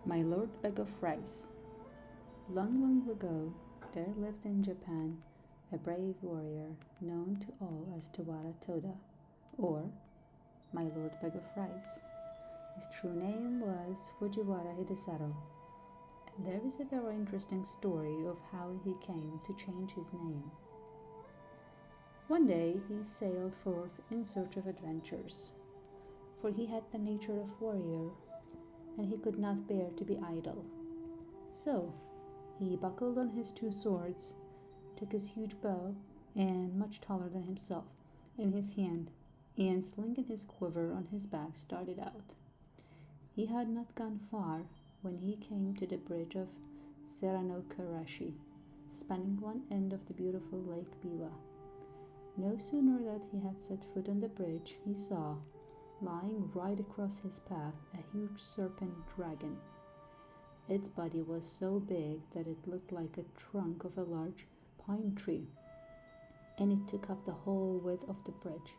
My Lord Bag of Rice. Long, long ago, there lived in Japan a brave warrior known to all as Tawara Toda, or My Lord Bag of Rice. His true name was Fujiwara Hidesaro, and there is a very interesting story of how he came to change his name. One day he sailed forth in search of adventures, for he had the nature of warrior, and he could not bear to be idle. So he buckled on his two swords, took his huge bow, and much taller than himself, in his hand, and slinging his quiver on his back, started out. He had not gone far when he came to the bridge of Seranokarashi, spanning one end of the beautiful Lake Biwa. No sooner that he had set foot on the bridge, he saw, lying right across his path, a huge serpent dragon. Its body was so big that it looked like a trunk of a large pine tree, and it took up the whole width of the bridge.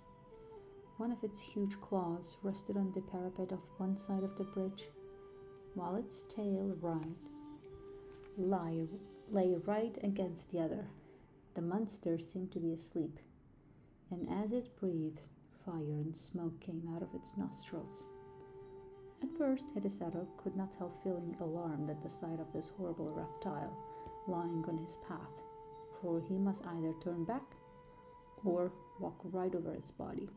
One of its huge claws rested on the parapet of one side of the bridge, while its tail lay right against the other. The monster seemed to be asleep, and as it breathed, fire and smoke came out of its nostrils. At first, Hidesaro could not help feeling alarmed at the sight of this horrible reptile lying on his path, for he must either turn back or walk right over its body.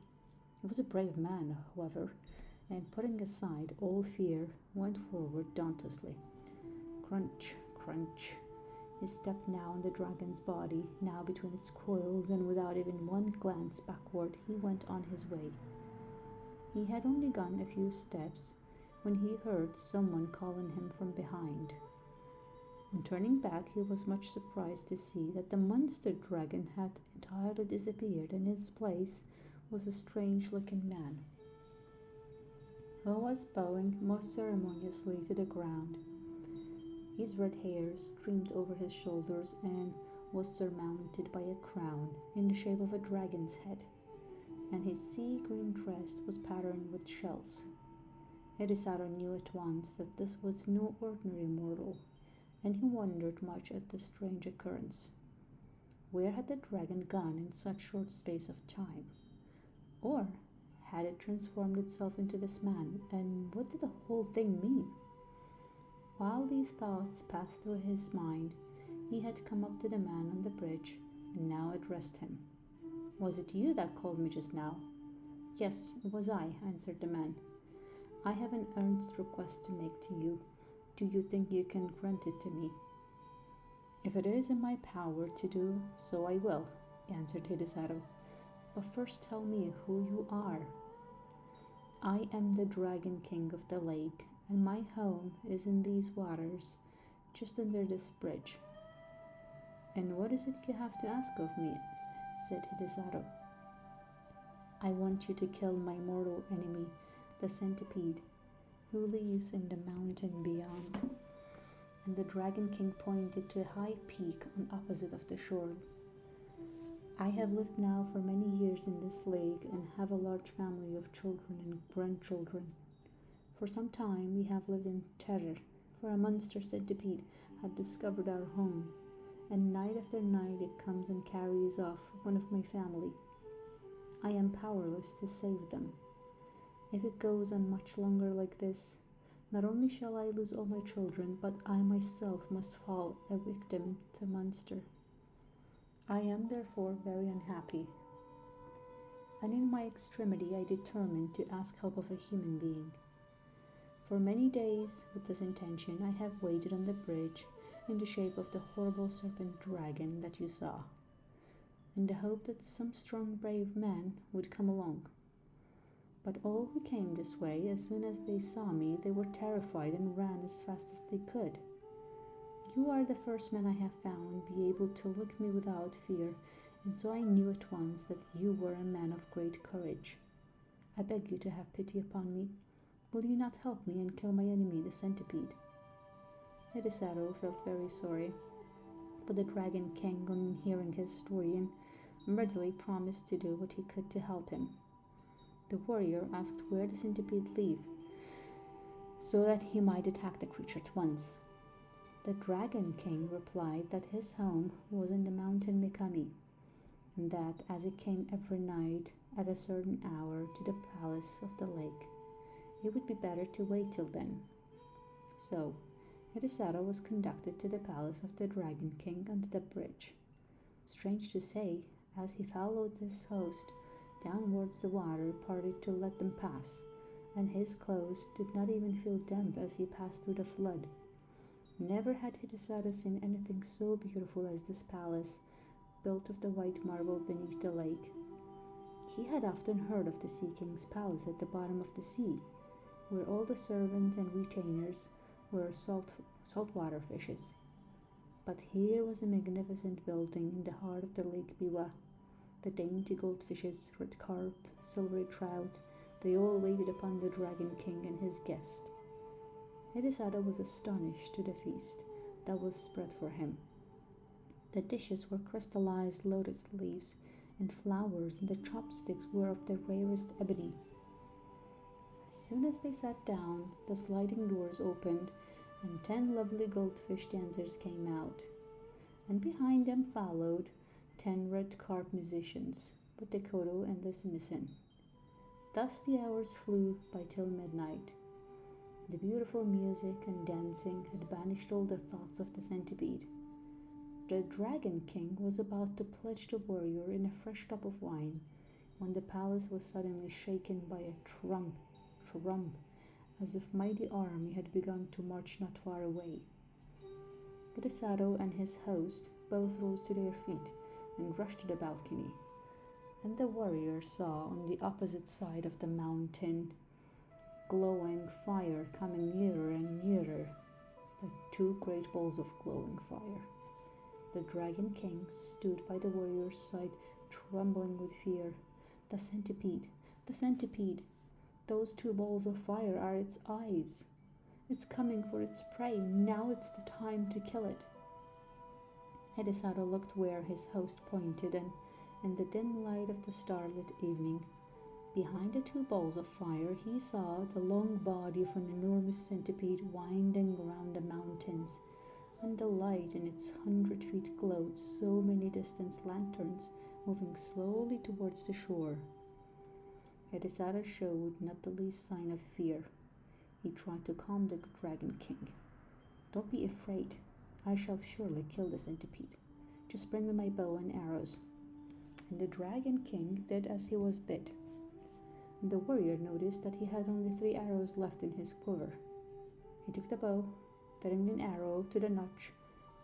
He was a brave man, however, and putting aside all fear, went forward dauntlessly. Crunch, crunch. He stepped now on the dragon's body, now between its coils, and without even one glance backward, he went on his way. He had only gone a few steps when he heard someone calling him from behind. On turning back, he was much surprised to see that the monster dragon had entirely disappeared, and in its place was a strange-looking man, who was bowing most ceremoniously to the ground. His red hair streamed over his shoulders and was surmounted by a crown in the shape of a dragon's head, and his sea-green dress was patterned with shells. Hidesaro knew at once that this was no ordinary mortal, and he wondered much at the strange occurrence. Where had the dragon gone in such short space of time? Or had it transformed itself into this man, and what did the whole thing mean? While these thoughts passed through his mind, he had come up to the man on the bridge and now addressed him. "Was it you that called me just now?" "Yes, it was I," answered the man. "I have an earnest request to make to you. Do you think you can grant it to me?" "If it is in my power to do so, I will," answered Hidesaro. "But first tell me who you are." "I am the Dragon King of the lake, and my home is in these waters, just under this bridge." "And what is it you have to ask of me?" said Hidesaro. "I want you to kill my mortal enemy, the centipede, who lives in the mountain beyond." And the Dragon King pointed to a high peak on opposite of the shore. "I have lived now for many years in this lake and have a large family of children and grandchildren. For some time we have lived in terror, for a monster centipede had discovered our home, and night after night it comes and carries off one of my family. I am powerless to save them. If it goes on much longer like this, not only shall I lose all my children, but I myself must fall a victim to monster. I am therefore very unhappy, and in my extremity I determined to ask help of a human being. For many days, with this intention, I have waited on the bridge in the shape of the horrible serpent dragon that you saw, in the hope that some strong brave man would come along. But all who came this way, as soon as they saw me, they were terrified and ran as fast as they could. You are the first man I have found be able to look me without fear, and so I knew at once that you were a man of great courage. I beg you to have pity upon me. Will you not help me and kill my enemy, the centipede?" Hidesaro felt very sorry, but the Dragon King, on hearing his story, and readily promised to do what he could to help him. The warrior asked where the centipede lived, so that he might attack the creature at once. The Dragon King replied that his home was in the mountain Mikami, and that as he came every night at a certain hour to the palace of the lake, it would be better to wait till then. So, Hidesato was conducted to the palace of the Dragon King under the bridge. Strange to say, as he followed his host downwards, the water parted to let them pass, and his clothes did not even feel damp as he passed through the flood. Never had Hidesato seen anything so beautiful as this palace, built of the white marble beneath the lake. He had often heard of the Sea King's palace at the bottom of the sea, where all the servants and retainers were saltwater fishes. But here was a magnificent building in the heart of the Lake Biwa. The dainty goldfishes, red carp, silvery trout, they all waited upon the Dragon King and his guest. Hidesato was astonished to the feast that was spread for him. The dishes were crystallized lotus leaves and flowers, and the chopsticks were of the rarest ebony. As soon as they sat down, the sliding doors opened, and 10 lovely goldfish dancers came out, and behind them followed 10 red carp musicians, with the koto and the samisen. Thus the hours flew by till midnight. The beautiful music and dancing had banished all the thoughts of the centipede. The Dragon King was about to pledge the warrior in a fresh cup of wine when the palace was suddenly shaken by a trump, as if mighty army had begun to march not far away. Hidesato and his host both rose to their feet and rushed to the balcony, and the warrior saw on the opposite side of the mountain glowing fire coming nearer and nearer, like 2 great balls of glowing fire. The Dragon King stood by the warrior's side, trembling with fear. The centipede, the centipede! Those 2 balls of fire are its eyes. It's coming for its prey. Now it's the time to kill it. Hidesato looked where his host pointed, and in the dim light of the starlit evening, behind the 2 balls of fire, he saw the long body of an enormous centipede winding around the mountains, and the light in its 100 feet glowed so many distant lanterns moving slowly towards the shore. Hidesato showed not the least sign of fear. He tried to calm the Dragon King. "Don't be afraid. I shall surely kill the centipede. Just bring me my bow and arrows." And the Dragon King did as he was bid. And the warrior noticed that he had only 3 arrows left in his quiver. He took the bow, fitting an arrow to the notch,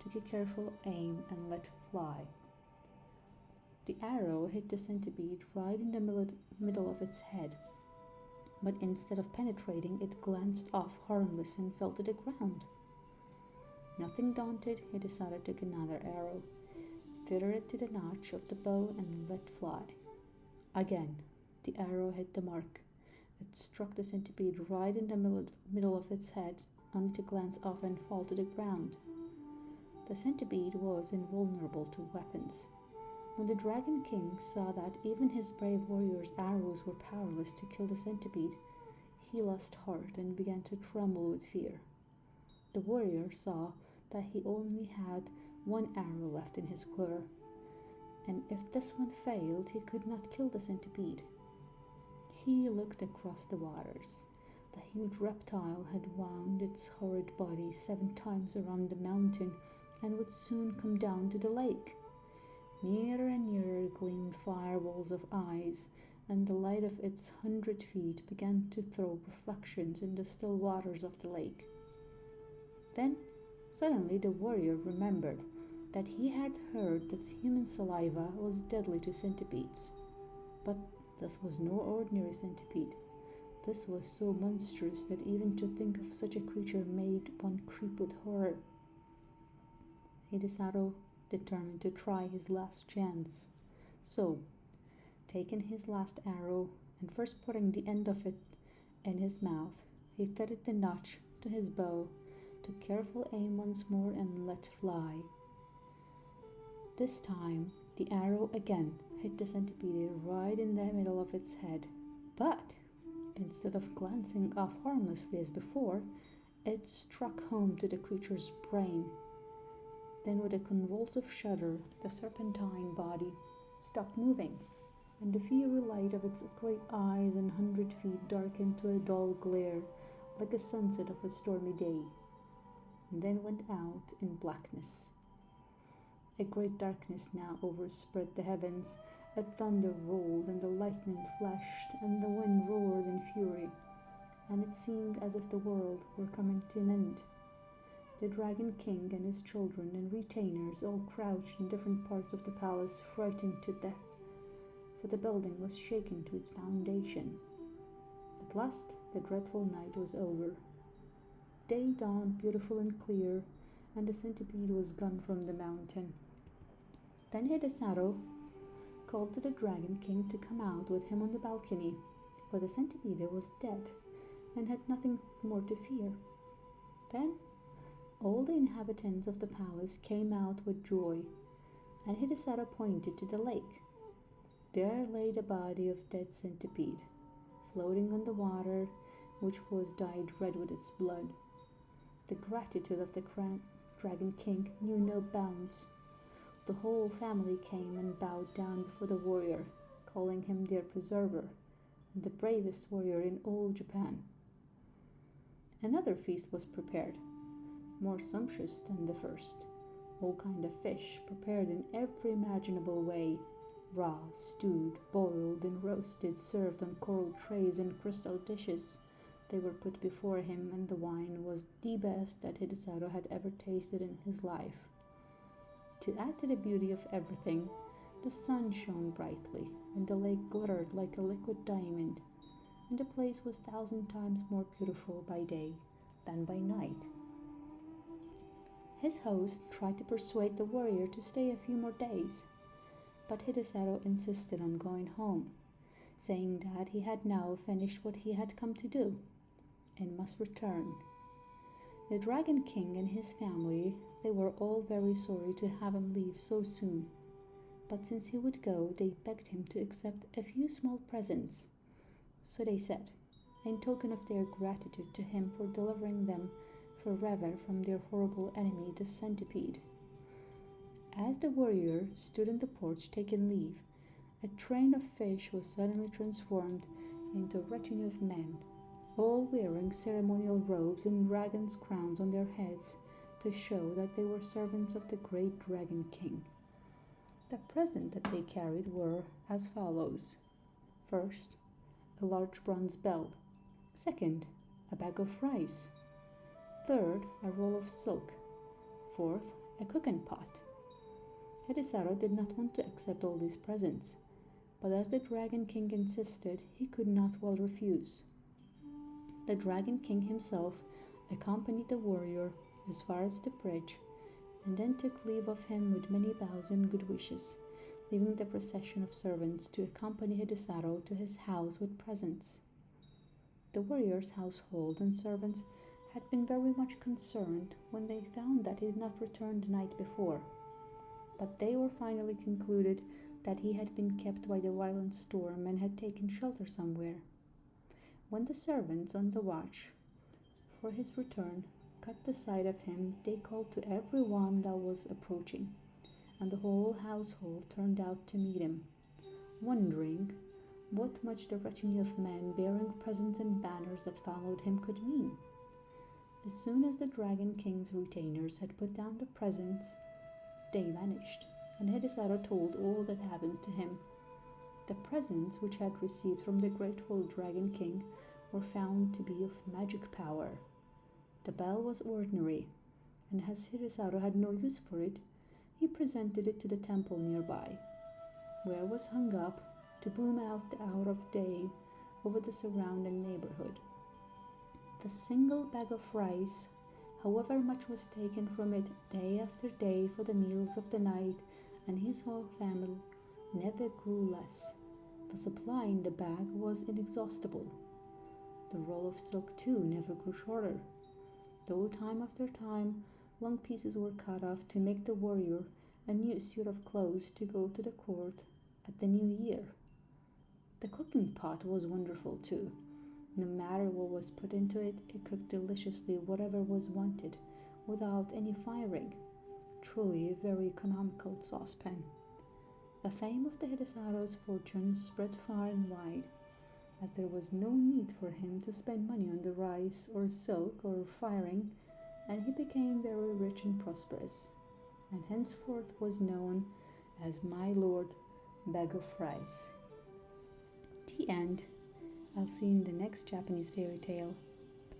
took a careful aim, and let fly. The arrow hit the centipede right in the middle of its head, but instead of penetrating, it glanced off harmless and fell to the ground. Nothing daunted, Hidesato took another arrow, fitted it to the notch of the bow, and let fly. Again, the arrow hit the mark. It struck the centipede right in the middle of its head, only to glance off and fall to the ground. The centipede was invulnerable to weapons. When the Dragon King saw that even his brave warrior's arrows were powerless to kill the centipede, he lost heart and began to tremble with fear. The warrior saw that he only had 1 arrow left in his quiver, and if this one failed, he could not kill the centipede. He looked across the waters. The huge reptile had wound its horrid body 7 times around the mountain and would soon come down to the lake. Nearer and nearer gleamed fireballs of eyes, and the light of its 100 feet began to throw reflections in the still waters of the lake. Then, suddenly the warrior remembered that he had heard that human saliva was deadly to centipedes. But this was no ordinary centipede. This was so monstrous that even to think of such a creature made one creep with horror. Hidesato determined to try his last chance. So, taking his last arrow and first putting the end of it in his mouth, he fitted the notch to his bow, took careful aim once more, and let fly. This time, the arrow again hit the centipede right in the middle of its head, but Instead of glancing off harmlessly as before, it struck home to the creature's brain. Then, with a convulsive shudder, the serpentine body stopped moving, and the fiery light of its great eyes and 100 feet darkened to a dull glare, like a sunset of a stormy day, and then went out in blackness. A great darkness now overspread the heavens. A thunder rolled, and the lightning flashed, and the wind roared in fury, and it seemed as if the world were coming to an end. The Dragon King and his children and retainers all crouched in different parts of the palace, frightened to death, for the building was shaken to its foundation. At last the dreadful night was over. Day dawned beautiful and clear, and the centipede was gone from the mountain. Then Hidesaro called to the Dragon King to come out with him on the balcony, for the centipede was dead and had nothing more to fear. Then all the inhabitants of the palace came out with joy, and Hidesaro pointed to the lake. There lay the body of dead centipede, floating on the water, which was dyed red with its blood. The gratitude of the Dragon King knew no bounds. The whole family came and bowed down before the warrior, calling him their preserver, and the bravest warrior in all Japan. Another feast was prepared, more sumptuous than the first. All kind of fish, prepared in every imaginable way, raw, stewed, boiled, and roasted, served on coral trays and crystal dishes. They were put before him, and the wine was the best that Hidesaro had ever tasted in his life. To add to the beauty of everything, the sun shone brightly, and the lake glittered like a liquid diamond, and the place was 1,000 times more beautiful by day than by night. His host tried to persuade the warrior to stay a few more days, but Hidesaro insisted on going home, saying that he had now finished what he had come to do, and must return. The Dragon King and his family, they were all very sorry to have him leave so soon, but since he would go, they begged him to accept a few small presents. So they said, in token of their gratitude to him for delivering them forever from their horrible enemy, the centipede. As the warrior stood in the porch taking leave, a train of fish was suddenly transformed into a retinue of men, all wearing ceremonial robes and dragons' crowns on their heads to show that they were servants of the great Dragon King. The presents that they carried were as follows. First, a large bronze bell. Second, a bag of rice. Third, a roll of silk. Fourth, a cooking pot. Hidesaro did not want to accept all these presents, but as the Dragon King insisted, he could not well refuse. The Dragon King himself accompanied the warrior as far as the bridge, and then took leave of him with many bows and good wishes, leaving the procession of servants to accompany Hidesaro to his house with presents. The warrior's household and servants had been very much concerned when they found that he did not return the night before, but they were finally concluded that he had been kept by the violent storm and had taken shelter somewhere. When the servants on the watch for his return caught the sight of him, they called to every one that was approaching, and the whole household turned out to meet him, wondering what much the retinue of men bearing presents and banners that followed him could mean. As soon as the Dragon King's retainers had put down the presents, they vanished, and Hidesaro told all that happened to him. The presents which he had received from the grateful Dragon King were found to be of magic power. The bell was ordinary, and as Hidesaro had no use for it, he presented it to the temple nearby, where it was hung up to boom out the hour of day over the surrounding neighborhood. The single bag of rice, however much was taken from it day after day for the meals of the night, and his whole family never grew less. The supply in the bag was inexhaustible. The roll of silk, too, never grew shorter, though time after time long pieces were cut off to make the warrior a new suit of clothes to go to the court at the new year. The cooking pot was wonderful, too. No matter what was put into it, it cooked deliciously whatever was wanted, without any firing. Truly a very economical saucepan. The fame of the Hidesaro's fortune spread far and wide, as there was no need for him to spend money on the rice or silk or firing, and he became very rich and prosperous, and henceforth was known as my Lord Bag of Rice. The end. I'll see you in the next Japanese fairy tale.